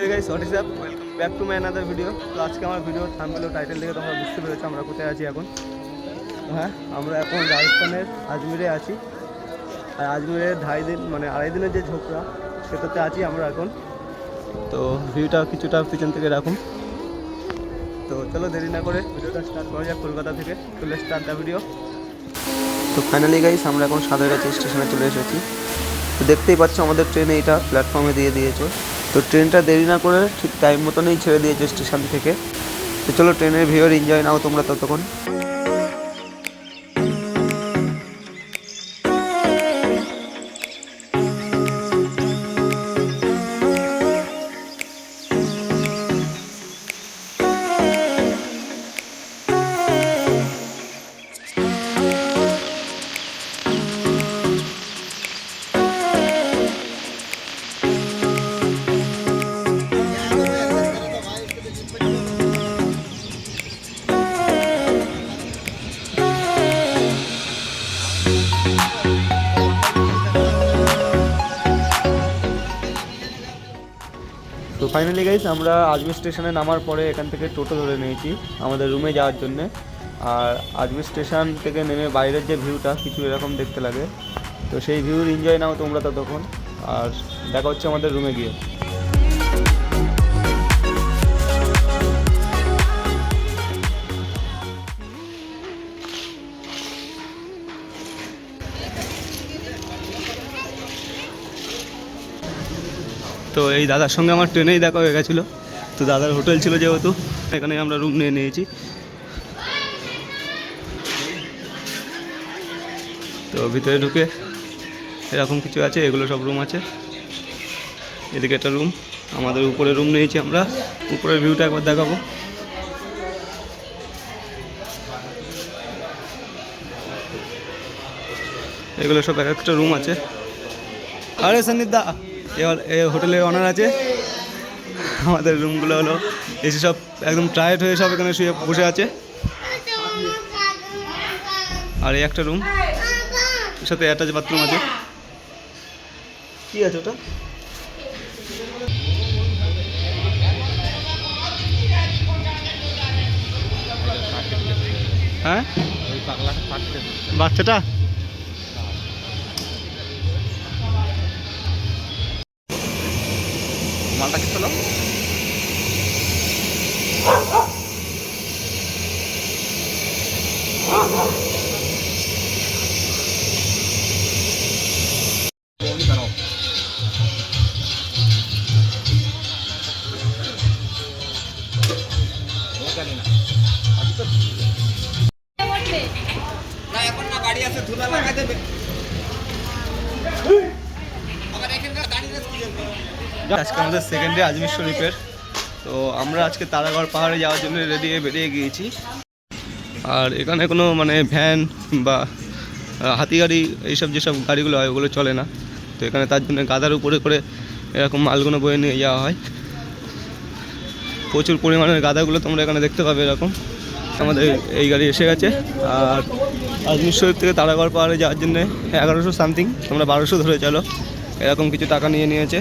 Guys what is up welcome back to my another video. তো আজকে আমার video thumbnail ও title দেখে তোমরা বুঝতে পেরেছো আমরা কোথায় আছি এখন। হ্যাঁ, আমরা এখন রাজস্থানের আজমিরে আছি। আর আজমিরের আড়াই দিনের যে ঝোপড়া সেটাতে আছি আমরা এখন। তো ভিউটা কিছুটা পিছন থেকে রাখুন। তো চলো দেরি না করে ভিডিওটা স্টার্ট করা যাক কলকাতা থেকে। তো লেটস স্টার্ট দ্য ভিডিও। তো ফাইনালি গাইস আমরা এখন সাঁতরাগাছি স্টেশনে চলে এসেছি। তো দেখতেই পাচ্ছ আমাদের ট্রেন এইটা প্ল্যাটফর্মে দিয়ে দিয়েছে। তো ট্রেনটা দেরি না করে ঠিক টাইম মতনই ছেড়ে দিয়েছে স্টেশন থেকে। তো চলো ট্রেনের ভিউর এনজয় নাও তোমরা ততক্ষণ। তো ফাইনালি গাইস আমরা আজমির স্টেশনে নামার পরে এখান থেকে টোটো ধরে নিয়েছি আমাদের রুমে যাওয়ার জন্যে। আর আজমির স্টেশন থেকে নেমে বাইরের যে ভিউটা কিছু এরকম দেখতে লাগে। তো সেই ভিউর এনজয় নাও তোমরা ততক্ষণ। আর দেখা হচ্ছে আমাদের রুমে গিয়ে। তো এই দাদার সঙ্গে আমার ট্রেনেই দেখা হয়ে গেছিলো। তো দাদার হোটেল ছিল যেহেতু এখানে আমরা রুম নিয়ে নিয়েছি। তো ভিতরে ঢুকে এরকম কিছু আছে, এগুলো সব রুম আছে। এদিকে একটা রুম, আমাদের উপরে রুম নিয়েছি আমরা। উপরের ভিউটা একবার দেখাবো। এগুলো সব এক একটা রুম আছে। আরে সন্নিদা এই হোটেলের অনার আছে। আমাদের রুমগুলো হলো এসে সব একদম টায়ার্ড হয়ে সব এখানে শুয়ে বসে আছে। আর এই একটা রুম, এর সাথে অ্যাটাচ বাথরুম আছে। কি আছে ওটা? হ্যাঁ, বাচ্চাটা মালটা কি হলো? না এখন না বাড়ি আছে ধুলা লাগা দেবে আবার এখানকার দাঁড়িয়ে আজকে আমাদের সেকেন্ড ডে আজমির শরীফের। তো আমরা আজকে তারাগড় পাহাড়ে যাওয়ার জন্য রেডি হয়ে বেরিয়ে গিয়েছি। আর এখানে কোনো ভ্যান বা হাতি গাড়ি এইসব যেসব গাড়িগুলো হয় ওগুলো চলে না। তো এখানে তার জন্য গাদার উপরে করে এরকম মালগুলো বয়ে নিয়ে যাওয়া হয়। প্রচুর পরিমাণের গাদাগুলো তোমরা এখানে দেখতে পাবে এরকম। আমাদের এই গাড়ি এসে গেছে। আর আজমির শরীফ থেকে তারাগড় পাহাড়ে যাওয়ার জন্য 1100 সামথিং, তোমরা 1200 ধরে চলো, এরকম কিছু টাকা নিয়ে নিয়েছে।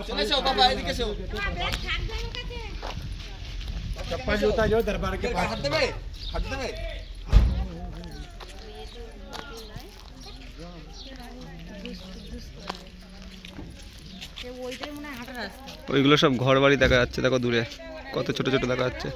চলে এসো বাবা এদিকে এসো चप्पल जूता जो दरबार के पास হাত দেবে হাত দেবে ওইগুলো সব ঘর বাড়ি দেখা যাচ্ছে, দেখো দূরে কত ছোট ছোট দেখা যাচ্ছে।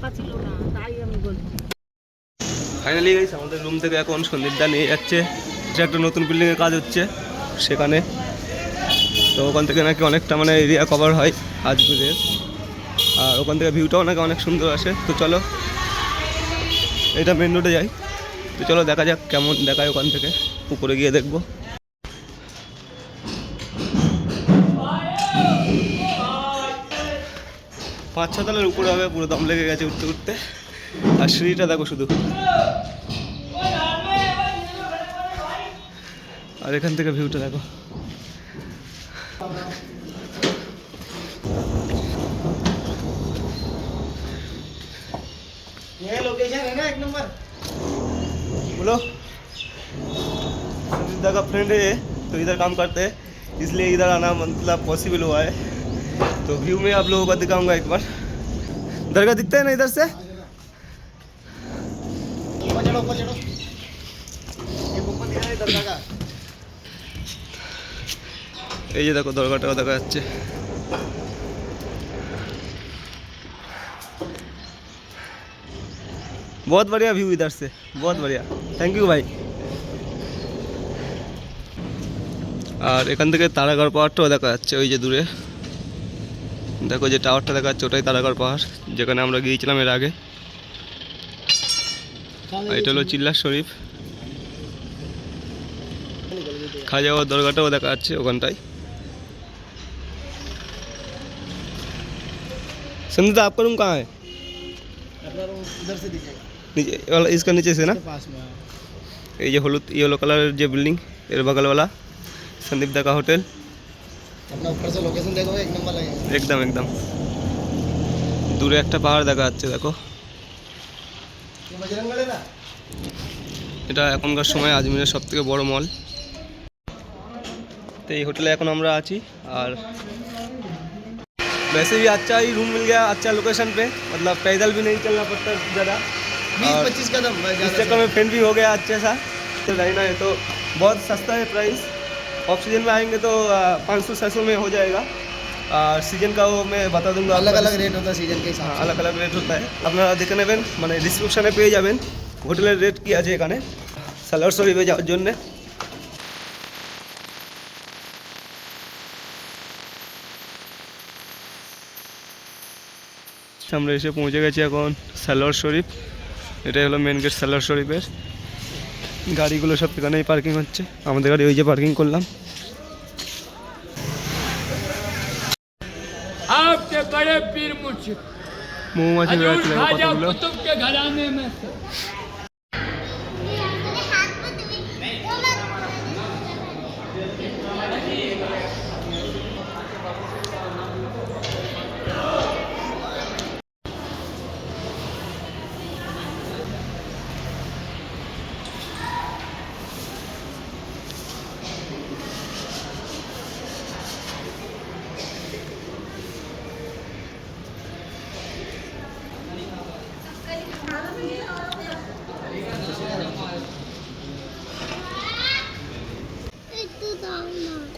ফাঁকা ছিল না, তাই আমি বলছি। ফাইনালি গাইস আমাদের রুম থেকে এখন সন্দীপদা নিয়ে যাচ্ছে, যে একটা নতুন বিল্ডিংয়ের কাজ হচ্ছে সেখানে। তো ওখান থেকে নাকি অনেকটা মানে এরিয়া কভার হয় আজমিরের, আর ওখান থেকে ভিউটাও নাকি অনেক সুন্দর আসে। তো চলো এটা মেন রোডে যাই, তো চলো দেখা যাক কেমন দেখায় ওখান থেকে, উপরে গিয়ে দেখবো। পাঁচ ছ তলার উপরে হবে, পুরো দম লেগে গেছে উঠতে উঠতে। আর সিঁড়িটা দেখো শুধু, আর এখান থেকে ভিউটা দেখো। ये लोकेशन है ना 1 नंबर। बोलो। संदीप का फ्रेंड है तो इधर काम करते हैं, इसलिए इधर आना मतलब पॉसिबल हुआ है। तो व्यू में आप लोगों को दिखाऊंगा एक बार। दरगाह दिखता है ना इधर से? ऊपर चढ़ो ऊपर चढ़ो। ये ऊपर दिखा है दरगाह का। এই যে দেখো দরগাটাও দেখা যাচ্ছে। बहुत बढ़िया व्यू इधर से, बहुत बढ़िया, थैंक यू भाई। আর এখান থেকে তারাগড় পাহাড়টাও দেখা যাচ্ছে ওই যে দূরে, দেখো যে টাওয়ারটা দেখা যাচ্ছে ওটাই তারাগড় পাহাড়, যেখানে আমরা গিয়েছিলাম এর আগে। আর এটা হলো চিল্লার শরীফ, খাজা বাবার দরগাটাও দেখা যাচ্ছে ওখানটায়। संदीप आपका रूम कहाँ है? अपना रूम इधर से दिखेगा, नीचे वाला, इसका नीचे से ना, पास में। ये जो हलुद येलो कलर जो बिल्डिंग एर बगल वाला संदीप दा का होटल, अपना ऊपर से लोकेशन देखोगे 1 नंबर लगेगा। एकदम एकदम দূরে একটা পাহাড় দেখা যাচ্ছে দেখো। ये बजरंगगढ़ है ना। এটা এখনকার সময় আজমিরের সবথেকে বড় মল। तो ये होटल এখন আমরা আছি। আর वैसे भी अच्छा ही रूम मिल गया, अच्छा लोकेशन पे, मतलब पैदल भी नहीं चलना पड़ता ज़्यादा, 20-25 कदम इस ज़्यादा चक्कर में फ्रेंड भी हो गया अच्छा सा। तो रहना है तो बहुत सस्ता है प्राइस। ऑफ सीजन में आएंगे तो 500-600 में हो जाएगा। और सीजन का वो मैं बता दूंगा, अलग अलग रेट होता है सीजन के हिसाब से। अलग अलग रेट होता है, আপনারা দেখে নেবেন, মানে ডিসক্রিপশনে পেয়ে যাবেন হোটেলের রেট কি আছে এখানে সালার শরীফে যাওয়ার জন্য। আমরা এসে পৌঁছে গেছি এখন সালোয়ার শরীফ। এটাই হলো মেন গেট সালোয়ার শরীফের। গাড়িগুলো সব এখানেই পার্কিং হচ্ছে, আমাদের গাড়ি ওই যে পার্কিং করলাম। आपके बड़े पीर मुर्शिद মৌমাছি हजूर বেড়াচ্ছে দেখো ख्वाजा কতগুলো। कुतुब के घराने में से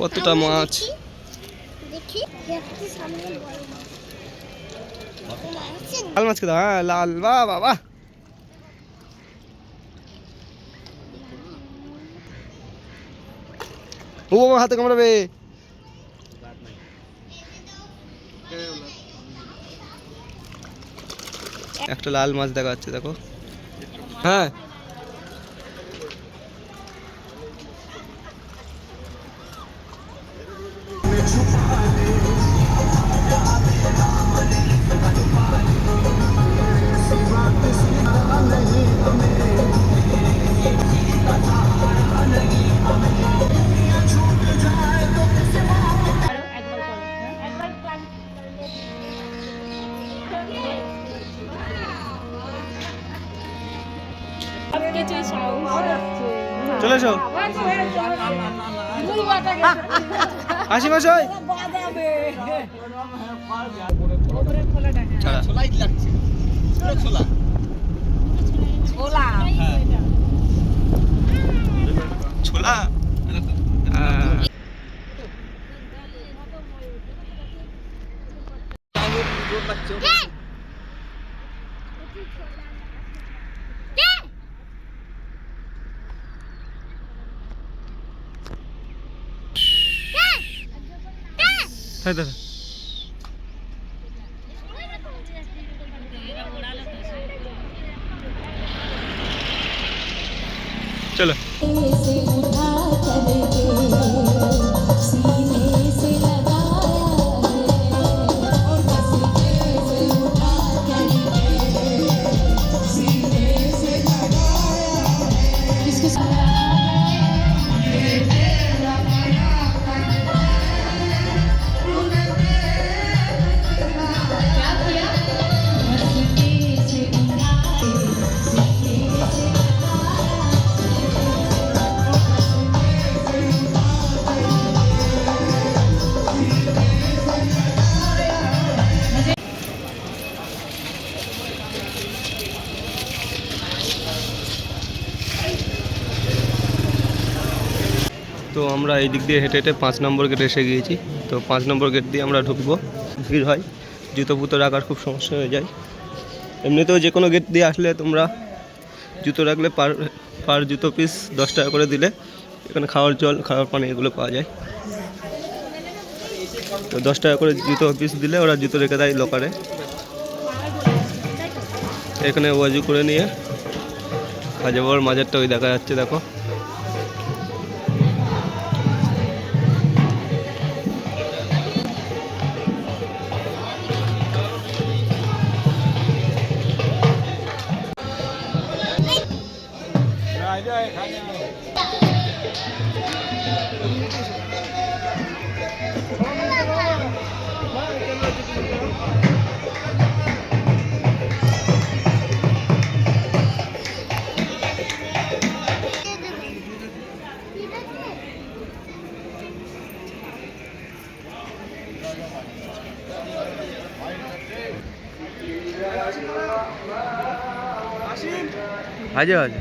কতটা মাছ, দেখি দেখি সামনে বড় মাছ আছে। লাল মাছ খেতে, হ্যাঁ লাল, বাহ বাবা। ও বাবা হাতে কামড়াবে। একটা লাল মাছ দেখা যাচ্ছে দেখো। হ্যাঁ চলে এসো, হাসি মাস হয় ছাড়া। ছোলাই লাগছে, পুরো ছোলা। ছোলা হ্যাঁ দাদা চলো তো আমরা এই দিক দিয়ে হেঁটে হেঁটে 5 নম্বর গেটে এসে গিয়েছি। তো 5 নম্বর গেট দিয়ে আমরা ঢুকবো, ভিড় হয়, জুতো ফুতো রাখার খুব সমস্যা হয়ে যায়। এমনিতেও যে কোনো গেট দিয়ে আসলে তোমরা জুতো রাখলে পার জুতো পিস 10 টাকা করে দিলে এখানে খাওয়ার জল খাওয়ার পানি এগুলো পাওয়া যায়। তো 10 টাকা করে জুতো পিস দিলে ওরা জুতো রেখে দেয় লকারে। এখানে ওয়াজু করে নিয়ে খাজা বাবার মাজারটা ওই দেখা যাচ্ছে, দেখো। আজ আজ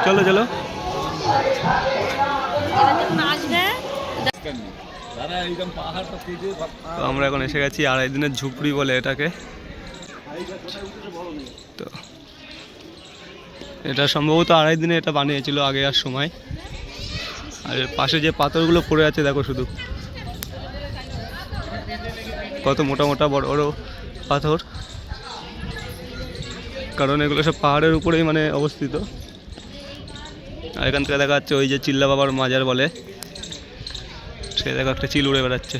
চলো চলো তো আমরা এখন এসে গেছি 2.5 দিনের ঝুপড়ি বলে এটাকে। তো এটা সম্ভবত 2.5 দিনে এটা বানিয়েছিল আগে আর সময়। আর এর পাশে যে পাথরগুলো পড়ে আছে দেখো শুধু, কত মোটা মোটা বড় বড় পাথর, কারণ এগুলো সব পাহাড়ের উপরেই মানে অবস্থিত। আর এখান থেকে দেখা যাচ্ছে ওই যে চিল্লা বাবার মাজার বলে, সে দেখো একটা চিল উড়ে বেড়াচ্ছে।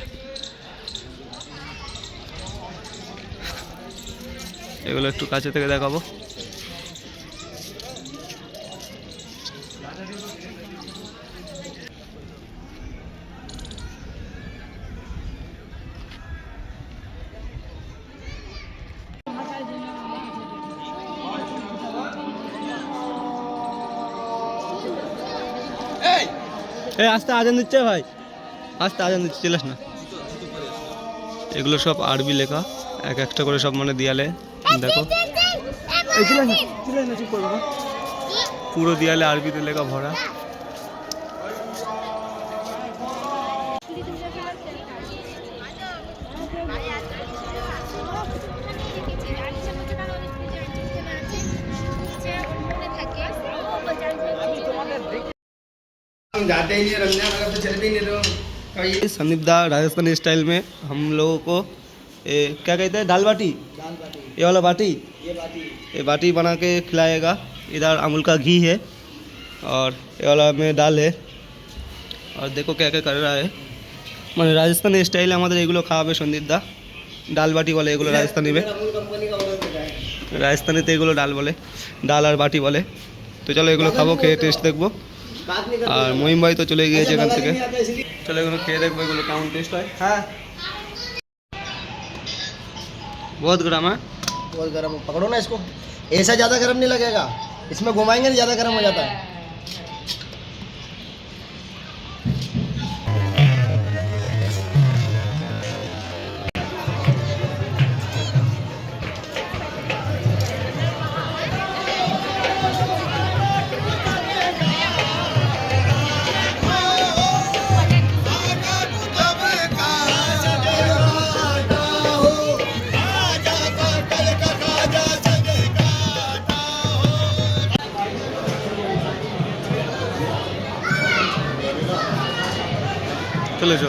এগুলো একটু কাছে থেকে দেখাবো। এই আস্তে আজান দিচ্ছে ভাই, আস্তে আজান দিচ্ছে, চলিস না। এগুলো সব আরবি লেখা, এক একটা করে সব মানে দেয়ালে দেখো। চুপ করে বাবা, পুরো দেয়ালে আরবিতে লেখা ভরা। जाते ही नहीं, रमजान अगर तो चलते ही नहीं रहो। संदीप दा राजस्थानी स्टाइल में हम लोगों को क्या कहते हैं, दाल बाटी, ये वाला बाटी, ये बाटी बना के खिलाएगा। इधर अमूल का घी है और ये वाला में दाल है। और देखो क्या क्या कर रहा है, মানে রাজস্থানি স্টাইলে আমাদের এগুলো খাওয়াবে সন্দীপ দা। ডাল বাটি বলে এগুলো রাজস্থানি में, রাজস্থানিতে এগুলো ডাল বলে, ডাল আর বাটি বলে। তো চলো এগুলো খাবো, খেয়ে টেস্ট দেখবো। আর মহিম ভাই তো চলে গিয়েছে এখান থেকে, চলো এগুলো খেয়ে দেখবো এগুলো কেমন টেস্ট হয়। হ্যাঁ बहुत गर्म है, बहुत गर्म, पकड़ो ना इसको, ऐसा ज़्यादा गर्म नहीं लगेगा, इसमें घुमाएंगे ना ज़्यादा गर्म हो जाता है। চলেছো